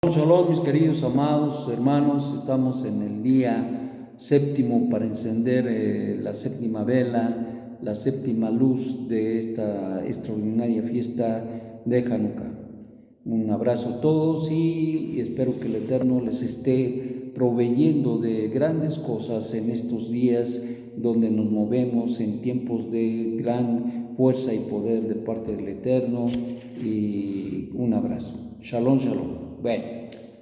Shalom, mis queridos amados hermanos, estamos en el día séptimo para encender la séptima vela, la séptima luz de esta extraordinaria fiesta de Hanukkah. Un abrazo a todos y espero que el Eterno les esté proveyendo de grandes cosas en estos días donde nos movemos en tiempos de gran fuerza y poder de parte del Eterno. Y un abrazo. Shalom, shalom. Bueno,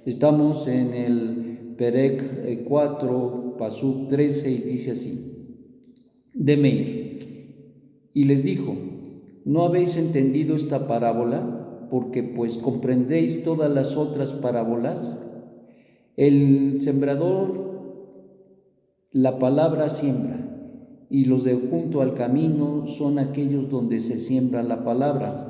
estamos en el Perek 4, Pasuk 13 y dice así, de Meir. Y les dijo, ¿no habéis entendido esta parábola? Porque pues comprendéis todas las otras parábolas. El sembrador la palabra siembra, y los de junto al camino son aquellos donde se siembra la palabra.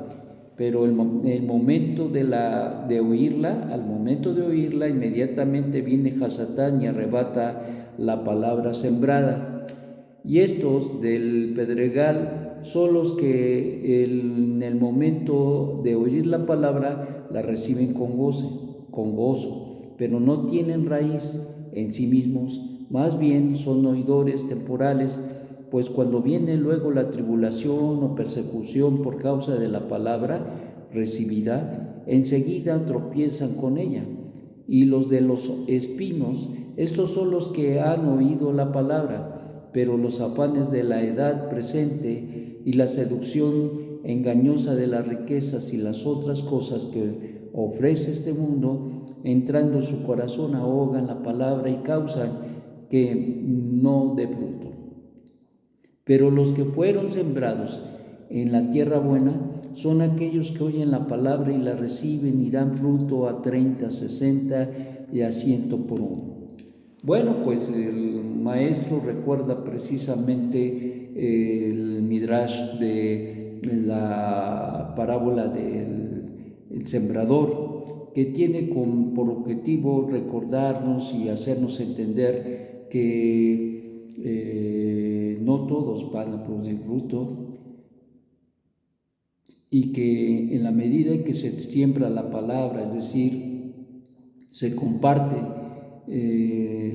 Pero al momento de oírla, inmediatamente viene Hasatán y arrebata la palabra sembrada. Y estos del pedregal son los que en el momento de oír la palabra la reciben con gozo, pero no tienen raíz en sí mismos, más bien son oidores temporales, pues cuando viene luego la tribulación o persecución por causa de la palabra recibida, enseguida tropiezan con ella. Y los de los espinos, estos son los que han oído la palabra, pero los afanes de la edad presente y la seducción engañosa de las riquezas y las otras cosas que ofrece este mundo, entrando en su corazón, ahogan la palabra y causan que no dé fruto. Pero los que fueron sembrados en la tierra buena son aquellos que oyen la palabra y la reciben y dan fruto a 30, 60 y a 100 por uno. Bueno, pues el maestro recuerda precisamente el midrash de la parábola del sembrador, que tiene por objetivo recordarnos y hacernos entender que no todos van a producir fruto, y que en la medida en que se siembra la palabra, es decir, se comparte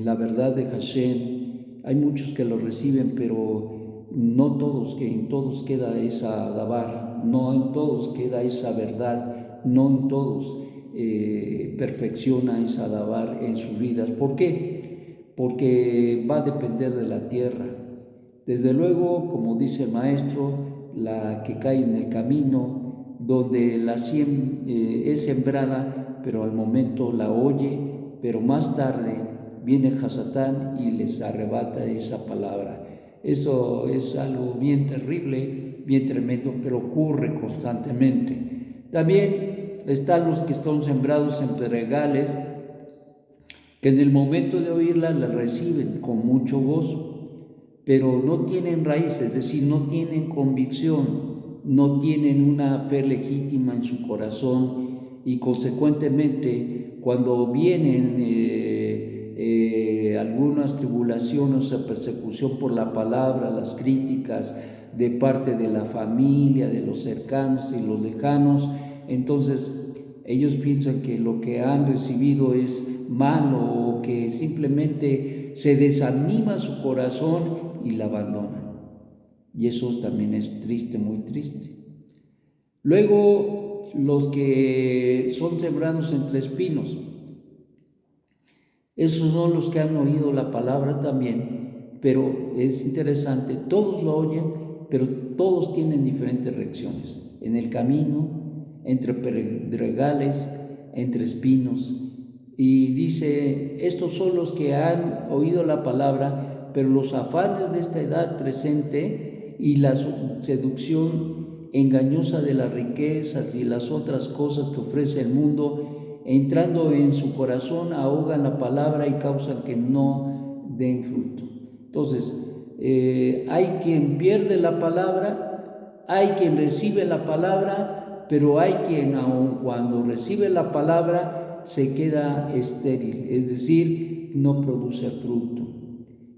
la verdad de Hashem, hay muchos que lo reciben, pero no todos, que en todos queda esa dabar, no en todos queda esa verdad, no en todos perfecciona esa dabar en sus vidas. ¿Por qué? Porque va a depender de la tierra. Desde luego, como dice el maestro, la que cae en el camino, donde es sembrada, pero al momento la oye, pero más tarde viene Hasatán y les arrebata esa palabra. Eso es algo bien terrible, bien tremendo, pero ocurre constantemente. También están los que están sembrados en pedregales, que en el momento de oírla la reciben con mucho gozo, pero no tienen raíces, es decir, no tienen convicción, no tienen una fe legítima en su corazón, y consecuentemente cuando vienen algunas tribulaciones o persecución por la palabra, las críticas de parte de la familia, de los cercanos y los lejanos, entonces ellos piensan que lo que han recibido es malo, o que simplemente se desanima su corazón y la abandonan. Y eso también es triste, muy triste. Luego, los que son sembrados entre espinos, esos son los que han oído la palabra también, pero es interesante, todos lo oyen, pero todos tienen diferentes reacciones. En el camino, entre pedregales, entre espinos. Y dice, estos son los que han oído la palabra, pero los afanes de esta edad presente y la seducción engañosa de las riquezas y las otras cosas que ofrece el mundo, entrando en su corazón, ahogan la palabra y causan que no den fruto. Entonces, hay quien pierde la palabra, hay quien recibe la palabra, pero hay quien, aun cuando recibe la palabra, se queda estéril, es decir, no produce fruto.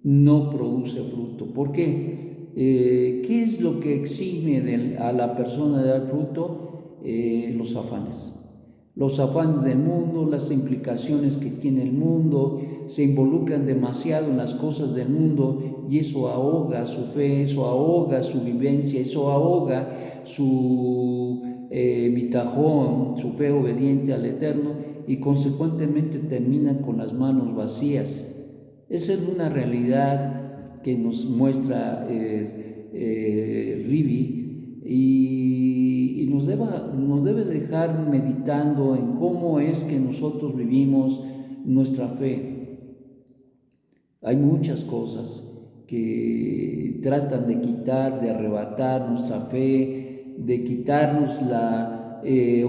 No produce fruto. ¿Por qué? ¿Qué es lo que exime a la persona de dar fruto? Los afanes. Los afanes del mundo, las implicaciones que tiene el mundo, se involucran demasiado en las cosas del mundo y eso ahoga su fe, eso ahoga su vivencia, eso ahoga su bitajón, su fe obediente al Eterno, y consecuentemente termina con las manos vacías. Esa es una realidad que nos muestra Rivi, y nos debe dejar meditando en cómo es que nosotros vivimos nuestra fe. Hay muchas cosas que tratan de quitar, de arrebatar nuestra fe, de quitarnos la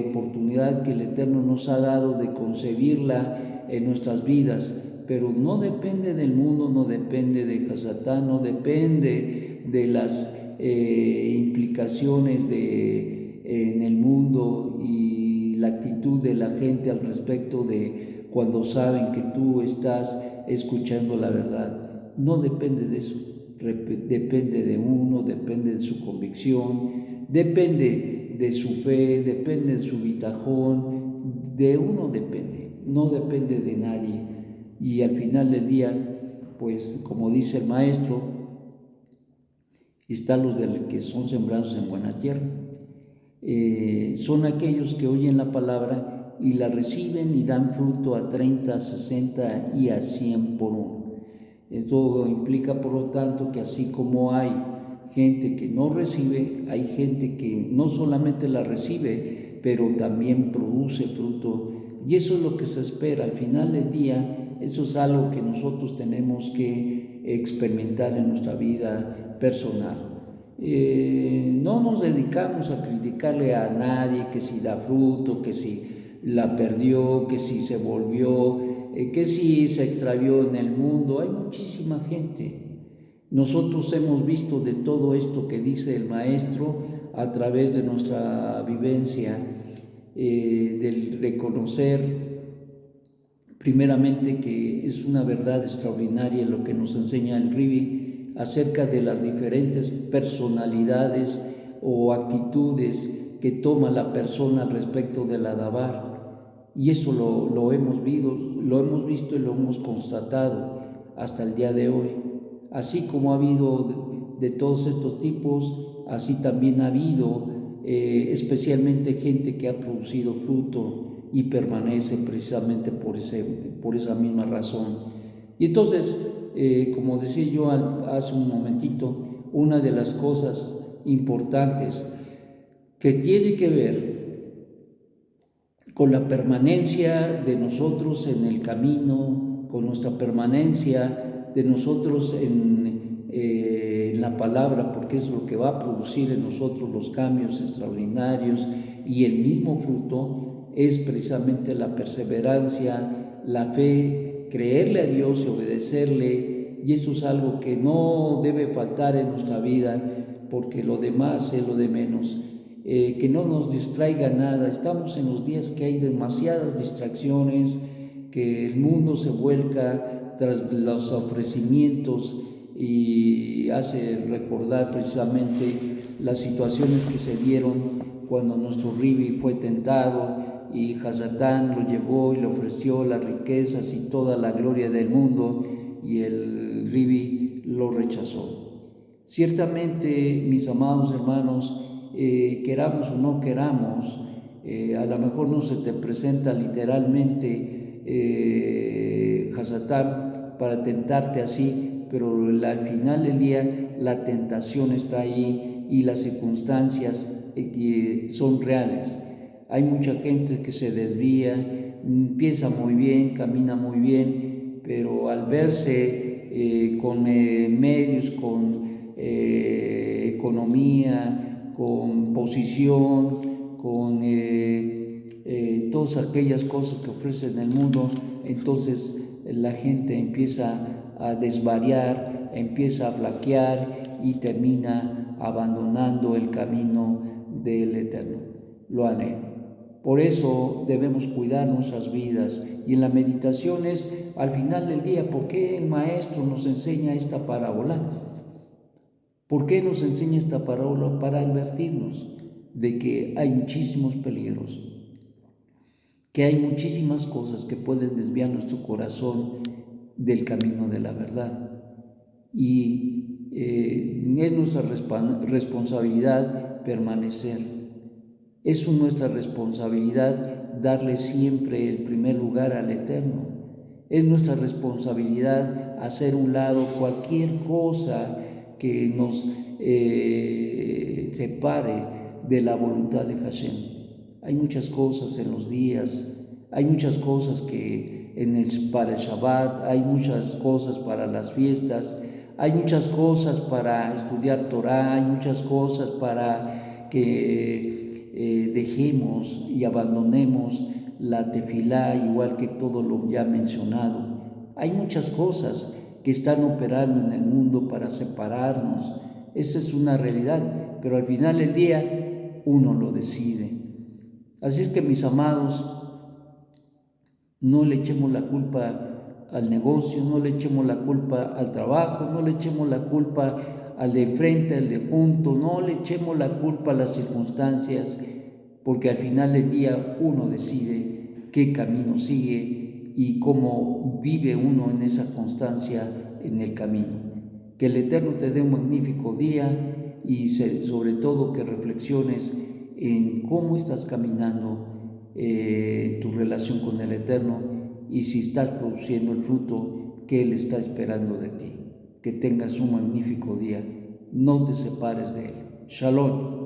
oportunidad que el Eterno nos ha dado de concebirla en nuestras vidas, pero no depende del mundo, no depende de Hasatán, no depende de las implicaciones en el mundo y la actitud de la gente al respecto de cuando saben que tú estás escuchando la verdad. No depende de eso, depende de uno, depende de su convicción, depende de su fe, depende de su bitajón, de uno depende, no depende de nadie. Y al final del día, pues como dice el maestro, están los que son sembrados en buena tierra. Son aquellos que oyen la palabra y la reciben y dan fruto a 30, 60 y a 100 por uno. Esto implica, por lo tanto, que así como hay gente que no recibe, hay gente que no solamente la recibe, pero también produce fruto. Y eso es lo que se espera. Al final del día, eso es algo que nosotros tenemos que experimentar en nuestra vida personal. No nos dedicamos a criticarle a nadie que si da fruto, que si la perdió, que si se volvió, que si se extravió en el mundo. Hay muchísima gente. Nosotros hemos visto de todo esto que dice el maestro a través de nuestra vivencia, del reconocer primeramente que es una verdad extraordinaria lo que nos enseña el Rivi acerca de las diferentes personalidades o actitudes que toma la persona al respecto del Adabar. Y eso lo hemos visto y lo hemos constatado hasta el día de hoy. Así como ha habido de todos estos tipos, así también ha habido especialmente gente que ha producido fruto y permanece precisamente por esa misma razón. Y entonces, como decía yo hace un momentito, una de las cosas importantes que tiene que ver con la permanencia de nosotros en el camino, con nuestra permanencia de nosotros en la palabra, porque es lo que va a producir en nosotros los cambios extraordinarios y el mismo fruto, es precisamente la perseverancia, la fe, creerle a Dios y obedecerle, y eso es algo que no debe faltar en nuestra vida, porque lo demás es lo de menos. Que no nos distraiga nada. Estamos en los días que hay demasiadas distracciones, que el mundo se vuelca tras los ofrecimientos y hace recordar precisamente las situaciones que se dieron cuando nuestro Rivi fue tentado y Hasatán lo llevó y le ofreció las riquezas y toda la gloria del mundo, y el Rivi lo rechazó. Ciertamente, mis amados hermanos, queramos o no queramos, a lo mejor no se te presenta literalmente Hasatán para tentarte así, pero al final del día la tentación está ahí y las circunstancias son reales. Hay mucha gente que se desvía, empieza muy bien, camina muy bien, pero al verse con medios, con economía, con posición, con todas aquellas cosas que ofrecen el mundo, entonces la gente empieza a desvariar, empieza a flaquear y termina abandonando el camino del Eterno. Lo haré. Por eso debemos cuidar nuestras vidas, y en la meditación es al final del día, ¿por qué el maestro nos enseña esta parábola? ¿Por qué nos enseña esta parábola? Para advertirnos de que hay muchísimos peligros, que hay muchísimas cosas que pueden desviar nuestro corazón del camino de la verdad. Y es nuestra responsabilidad permanecer. Es nuestra responsabilidad darle siempre el primer lugar al Eterno. Es nuestra responsabilidad hacer un lado cualquier cosa que nos separe de la voluntad de Hashem. Hay muchas cosas en los días, hay muchas cosas que para el Shabbat, hay muchas cosas para las fiestas, hay muchas cosas para estudiar Torah, hay muchas cosas para que dejemos y abandonemos la tefilá, igual que todo lo ya mencionado. Hay muchas cosas que están operando en el mundo para separarnos. Esa es una realidad, pero al final del día uno lo decide. Así es que, mis amados, no le echemos la culpa al negocio, no le echemos la culpa al trabajo, no le echemos la culpa al de enfrente, al de junto, no le echemos la culpa a las circunstancias, porque al final del día uno decide qué camino sigue y cómo vive uno en esa constancia en el camino. Que el Eterno te dé un magnífico día y sobre todo que reflexiones en cómo estás caminando tu relación con el Eterno y si estás produciendo el fruto que Él está esperando de ti. Que tengas un magnífico día. No te separes de Él. Shalom.